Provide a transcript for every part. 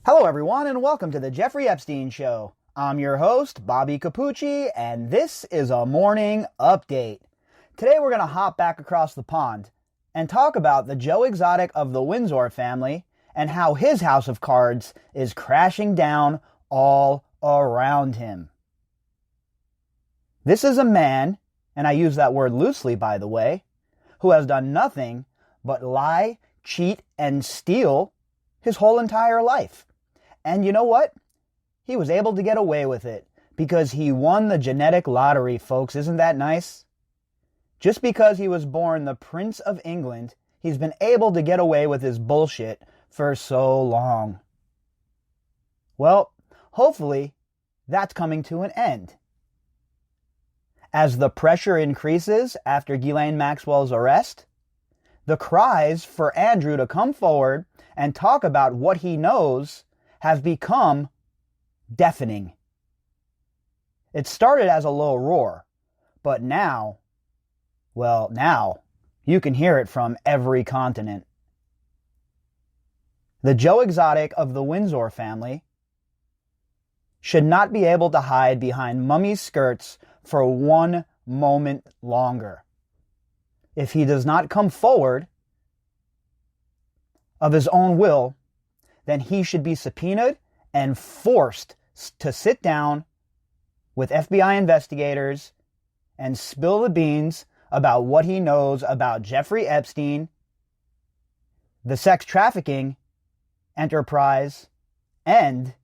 Hello everyone and welcome to the Jeffrey Epstein Show. I'm your host, Bobbycapucci, and this is a morning update. Today we're going to hop back across the pond and talk about the Joe Exotic of the Windsor family and how his house of cards is crashing down all around him. This is a man, and I use that word loosely by the way, who has done nothing but lie, cheat, and steal his whole entire life. And you know what? He was able to get away with it because he won the genetic lottery, folks. Isn't that nice? Just because he was born the Prince of England, he's been able to get away with his bullshit for so long. Well, hopefully, that's coming to an end. As the pressure increases after Ghislaine Maxwell's arrest, the cries for Andrew to come forward and talk about what he knows have become deafening. It started as a low roar, but now you can hear it from every continent. The Joe Exotic of the Windsor family should not be able to hide behind mummy's skirts for one moment longer. If he does not come forward of his own will, then he should be subpoenaed and forced to sit down with FBI investigators and spill the beans about what he knows about Jeffrey Epstein, the sex trafficking enterprise, and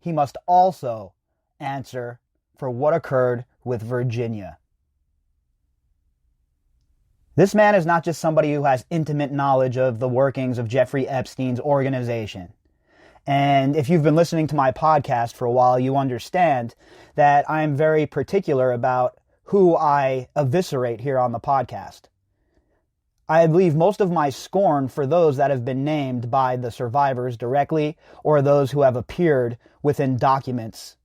he must also answer for what occurred with Virginia. This man is not just somebody who has intimate knowledge of the workings of Jeffrey Epstein's organization. And if you've been listening to my podcast for a while, you understand that I'm very particular about who I eviscerate here on the podcast. I leave most of my scorn for those that have been named by the survivors directly or those who have appeared within documents.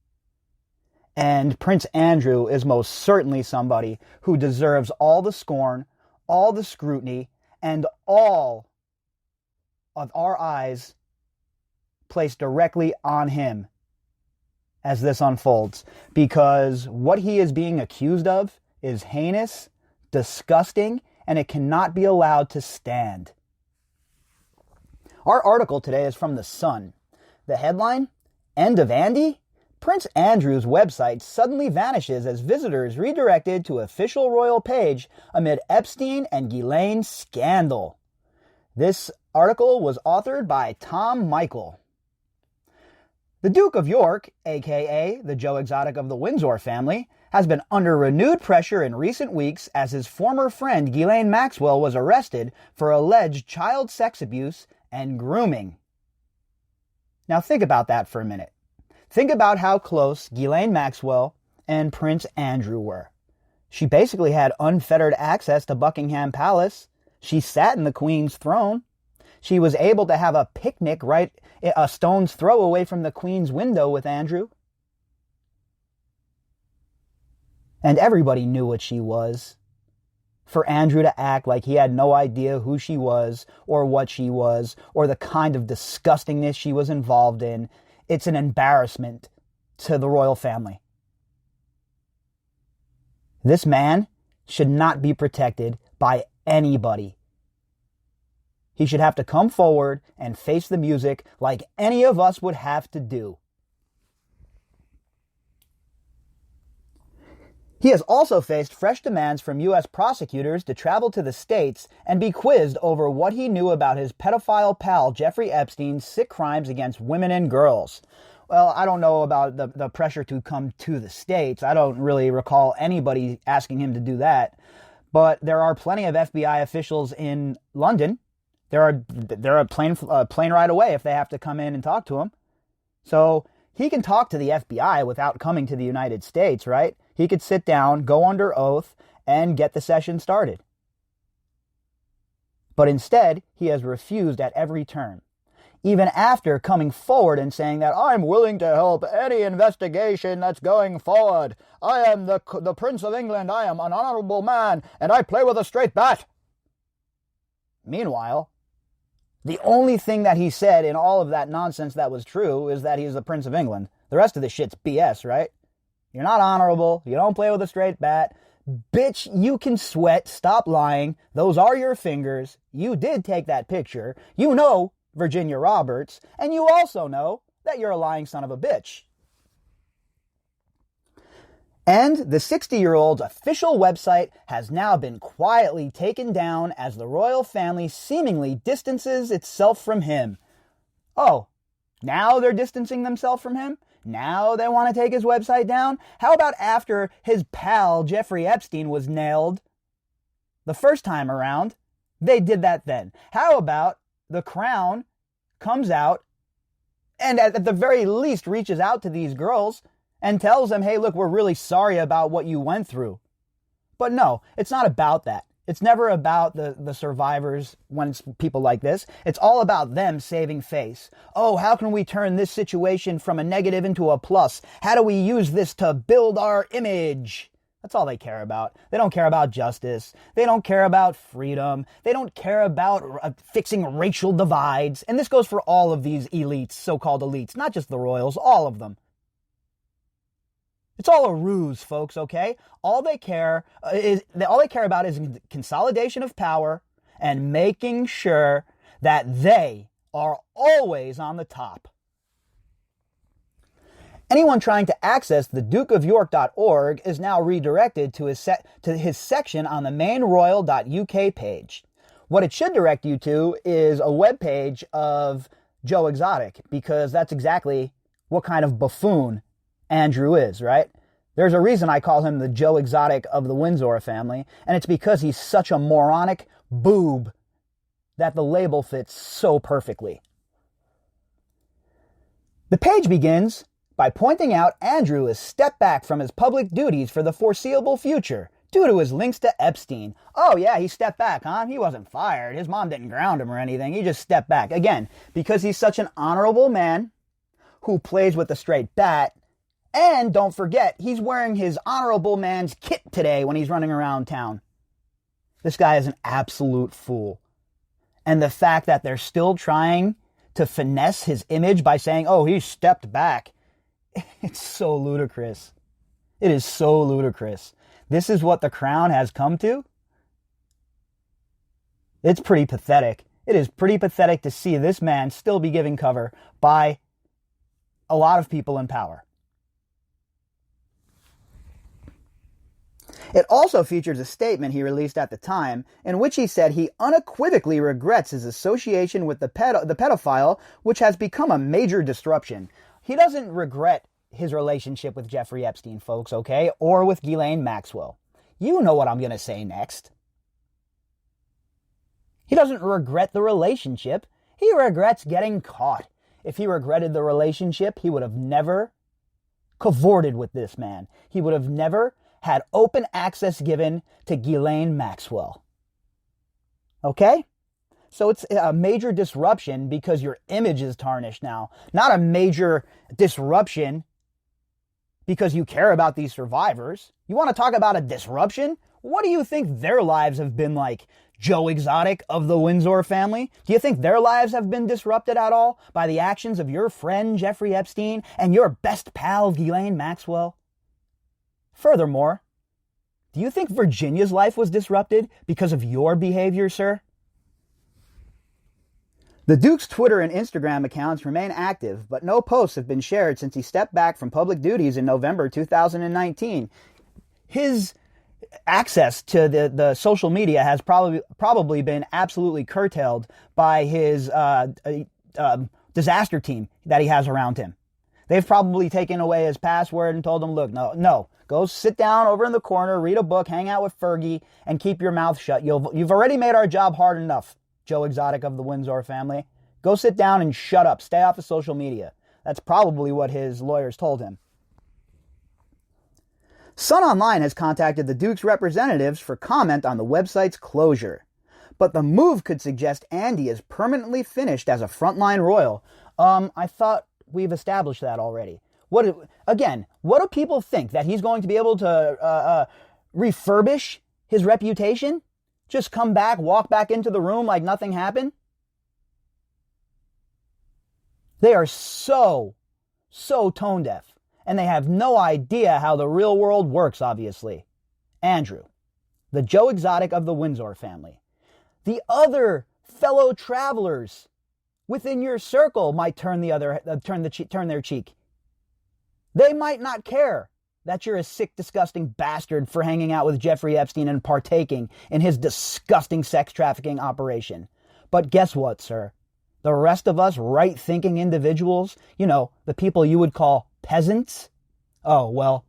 And Prince Andrew is most certainly somebody who deserves all the scorn, all the scrutiny, and all of our eyes placed directly on him as this unfolds. Because what he is being accused of is heinous, disgusting, and it cannot be allowed to stand. Our article today is from The Sun. The headline, End of Andy? Prince Andrew's website suddenly vanishes as visitors redirected to official royal page amid Epstein and Ghislaine scandal. This article was authored by Tom Michael. The Duke of York, aka the Joe Exotic of the Windsor family, has been under renewed pressure in recent weeks as his former friend Ghislaine Maxwell was arrested for alleged child sex abuse and grooming. Now think about that for a minute. Think about how close Ghislaine Maxwell and Prince Andrew were. She basically had unfettered access to Buckingham Palace. She sat in the Queen's throne. She was able to have a picnic right a stone's throw away from the Queen's window with Andrew. And everybody knew what she was. For Andrew to act like he had no idea who she was or what she was or the kind of disgustingness she was involved in, it's an embarrassment to the royal family. This man should not be protected by anybody. He should have to come forward and face the music like any of us would have to do. He has also faced fresh demands from U.S. prosecutors to travel to the States and be quizzed over what he knew about his pedophile pal Jeffrey Epstein's sick crimes against women and girls. Well, I don't know about the pressure to come to the States. I don't really recall anybody asking him to do that. But there are plenty of FBI officials in London. They're a plane ride away if they have to come in and talk to him. So he can talk to the FBI without coming to the United States, right? He could sit down, go under oath, and get the session started. But instead, he has refused at every turn. Even after coming forward and saying that I'm willing to help any investigation that's going forward. I am the Prince of England. I am an honorable man, and I play with a straight bat. Meanwhile, The only thing that he said in all of that nonsense that was true is that he's the Prince of England. The rest of the shit's BS, right? You're not honorable. You don't play with a straight bat. Bitch, you can sweat. Stop lying. Those are your fingers. You did take that picture. You know Virginia Roberts. And you also know that you're a lying son of a bitch. And the 60-year-old's official website has now been quietly taken down as the royal family seemingly distances itself from him. Oh, now they're distancing themselves from him? Now they want to take his website down? How about after his pal Jeffrey Epstein was nailed the first time around? They did that then. How about the Crown comes out and at the very least reaches out to these girls and tells them, hey, look, we're really sorry about what you went through. But no, it's not about that. It's never about the survivors when it's people like this. It's all about them saving face. Oh, how can we turn this situation from a negative into a plus? How do we use this to build our image? That's all they care about. They don't care about justice. They don't care about freedom. They don't care about fixing racial divides. And this goes for all of these elites, so-called elites, not just the royals, all of them. It's all a ruse, folks, okay? All they care about is consolidation of power and making sure that they are always on the top. Anyone trying to access the dukeofyork.org is now redirected to his section on the main royal.uk page. What it should direct you to is a webpage of Joe Exotic, because that's exactly what kind of buffoon Andrew is, right? There's a reason I call him the Joe Exotic of the Windsor family, and it's because he's such a moronic boob that the label fits so perfectly. The page begins by pointing out Andrew has stepped back from his public duties for the foreseeable future due to his links to Epstein. Oh yeah, he stepped back, huh? He wasn't fired. His mom didn't ground him or anything. He just stepped back. Again, because he's such an honorable man who plays with a straight bat. And don't forget, he's wearing his honorable man's kit today when he's running around town. This guy is an absolute fool. And the fact that they're still trying to finesse his image by saying, oh, he stepped back. It's so ludicrous. It is so ludicrous. This is what the Crown has come to? It's pretty pathetic. It is pretty pathetic to see this man still be given cover by a lot of people in power. It also features a statement he released at the time in which he said he unequivocally regrets his association with the pedophile, which has become a major disruption. He doesn't regret his relationship with Jeffrey Epstein, folks, okay? Or with Ghislaine Maxwell. You know what I'm going to say next. He doesn't regret the relationship. He regrets getting caught. If he regretted the relationship, he would have never cavorted with this man. He would have never had open access given to Ghislaine Maxwell. Okay? So it's a major disruption because your image is tarnished now. Not a major disruption because you care about these survivors. You want to talk about a disruption? What do you think their lives have been like? Joe Exotic of the Windsor family? Do you think their lives have been disrupted at all by the actions of your friend Jeffrey Epstein and your best pal Ghislaine Maxwell? Furthermore, do you think Virginia's life was disrupted because of your behavior, sir? The Duke's Twitter and Instagram accounts remain active, but no posts have been shared since he stepped back from public duties in November 2019. His access to the social media has probably been absolutely curtailed by his disaster team that he has around him. They've probably taken away his password and told him, look, no, go sit down over in the corner, read a book, hang out with Fergie, and keep your mouth shut. You've already made our job hard enough, Joe Exotic of the Windsor family. Go sit down and shut up. Stay off of social media. That's probably what his lawyers told him. Sun Online has contacted the Duke's representatives for comment on the website's closure. But the move could suggest Andy is permanently finished as a frontline royal. I thought we've established that already. What do people think? That he's going to be able to refurbish his reputation? Just come back, walk back into the room like nothing happened? They are so tone deaf, and they have no idea how the real world works, obviously. Andrew, the Joe Exotic of the Windsor family. The other fellow travelers within your circle might turn their cheek. They might not care that you're a sick, disgusting bastard for hanging out with Jeffrey Epstein and partaking in his disgusting sex trafficking operation. But guess what, sir? The rest of us right-thinking individuals, the people you would call peasants, oh, well,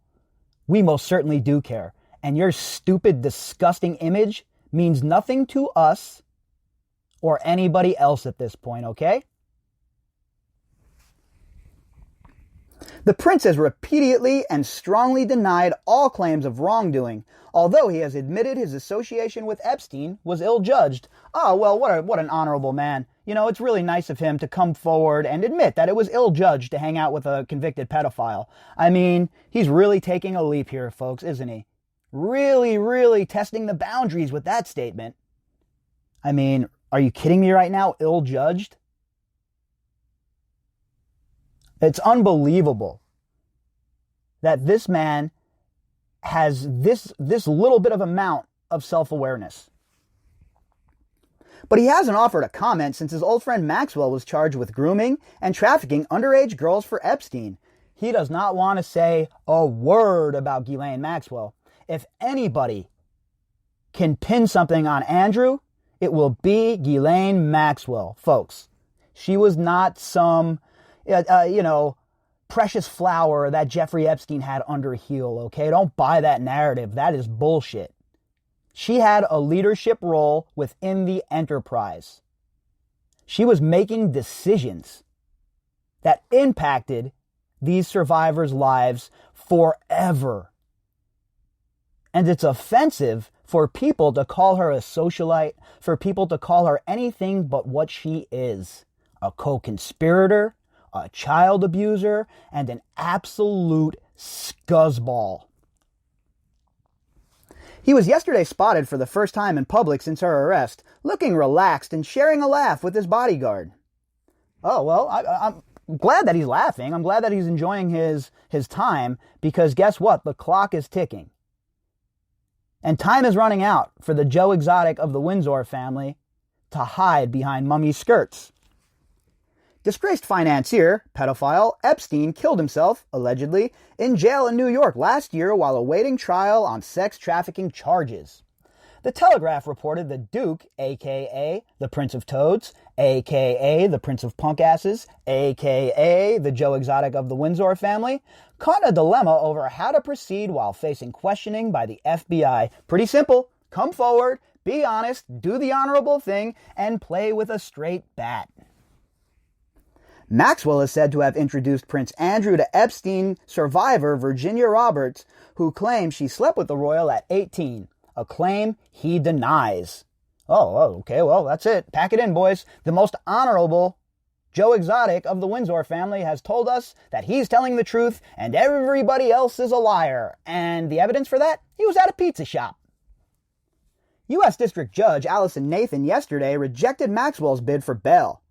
we most certainly do care. And your stupid, disgusting image means nothing to us or anybody else at this point, okay? The prince has repeatedly and strongly denied all claims of wrongdoing, although he has admitted his association with Epstein was ill-judged. Oh, well, what an honorable man. It's really nice of him to come forward and admit that it was ill-judged to hang out with a convicted pedophile. I mean, he's really taking a leap here, folks, isn't he? Really, really testing the boundaries with that statement. I mean, are you kidding me right now? Ill-judged? It's unbelievable that this man has this little bit of amount of self-awareness. But he hasn't offered a comment since his old friend Maxwell was charged with grooming and trafficking underage girls for Epstein. He does not want to say a word about Ghislaine Maxwell. If anybody can pin something on Andrew, it will be Ghislaine Maxwell, folks. She was not some, precious flower that Jeffrey Epstein had under heel, okay? Don't buy that narrative. That is bullshit. She had a leadership role within the enterprise. She was making decisions that impacted these survivors' lives forever. And it's offensive for people to call her a socialite, for people to call her anything but what she is. A co-conspirator, a child abuser, and an absolute scuzzball. He was yesterday spotted for the first time in public since her arrest, looking relaxed and sharing a laugh with his bodyguard. Oh, well, I'm glad that he's laughing. I'm glad that he's enjoying his time, because guess what? The clock is ticking. And time is running out for the Joe Exotic of the Windsor family to hide behind mummy skirts. Disgraced financier, pedophile, Epstein killed himself, allegedly, in jail in New York last year while awaiting trial on sex trafficking charges. The Telegraph reported the Duke, a.k.a. the Prince of Toads, a.k.a. the Prince of Punkasses, a.k.a. the Joe Exotic of the Windsor family, caught in a dilemma over how to proceed while facing questioning by the FBI. Pretty simple. Come forward, be honest, do the honorable thing, and play with a straight bat. Maxwell is said to have introduced Prince Andrew to Epstein survivor Virginia Roberts, who claims she slept with the royal at 18, a claim he denies. Oh, okay, well, that's it. Pack it in, boys. The most honorable Joe Exotic of the Windsor family has told us that he's telling the truth and everybody else is a liar. And the evidence for that? He was at a pizza shop. U.S. District Judge Allison Nathan yesterday rejected Maxwell's bid for bail,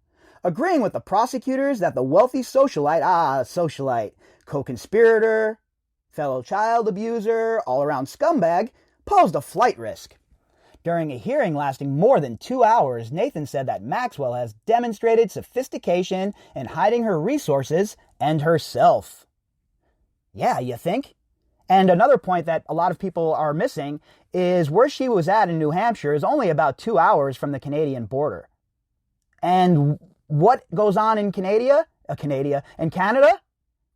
agreeing with the prosecutors that the wealthy socialite, co-conspirator, fellow child abuser, all-around scumbag, posed a flight risk. During a hearing lasting more than 2 hours, Nathan said that Maxwell has demonstrated sophistication in hiding her resources and herself. Yeah, you think? And another point that a lot of people are missing is where she was at in New Hampshire is only about 2 hours from the Canadian border. And what goes on in Canada?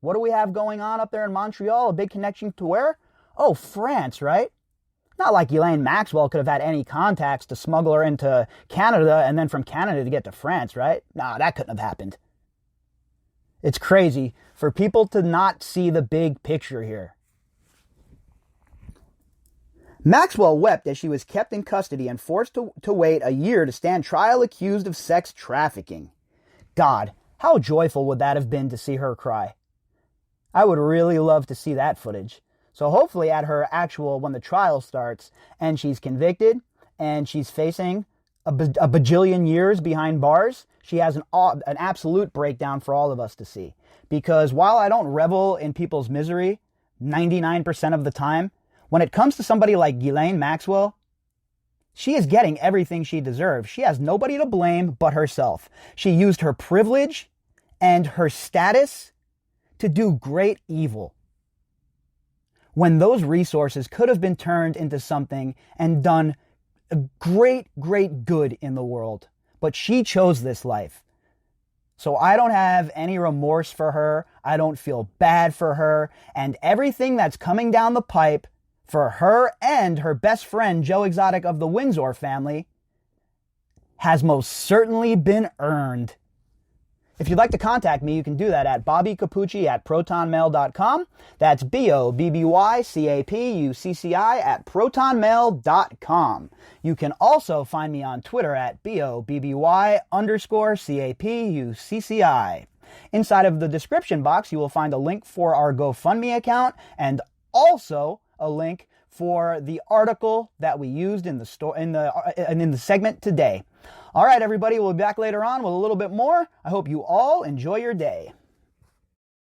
What do we have going on up there in Montreal? A big connection to where? Oh, France, right? Not like Ghislaine Maxwell could have had any contacts to smuggle her into Canada and then from Canada to get to France, right? Nah, that couldn't have happened. It's crazy for people to not see the big picture here. Maxwell wept as she was kept in custody and forced to wait a year to stand trial accused of sex trafficking. God, how joyful would that have been to see her cry? I would really love to see that footage. So hopefully at her when the trial starts and she's convicted and she's facing a bajillion years behind bars, she has an absolute breakdown for all of us to see. Because while I don't revel in people's misery 99% of the time, when it comes to somebody like Ghislaine Maxwell, she is getting everything she deserves. She has nobody to blame but herself. She used her privilege and her status to do great evil, when those resources could have been turned into something and done a great, great good in the world. But she chose this life. So I don't have any remorse for her. I don't feel bad for her. And everything that's coming down the pipe for her and her best friend, Joe Exotic of the Windsor family, has most certainly been earned. If you'd like to contact me, you can do that at bobbycapucci@protonmail.com. That's BOBBYCAPUCCI@protonmail.com. You can also find me on Twitter at BOBBY_CAPUCCI. Inside of the description box, you will find a link for our GoFundMe account and also a link for the article that we used in the segment today. All right, everybody, we'll be back later on with a little bit more. I hope you all enjoy your day.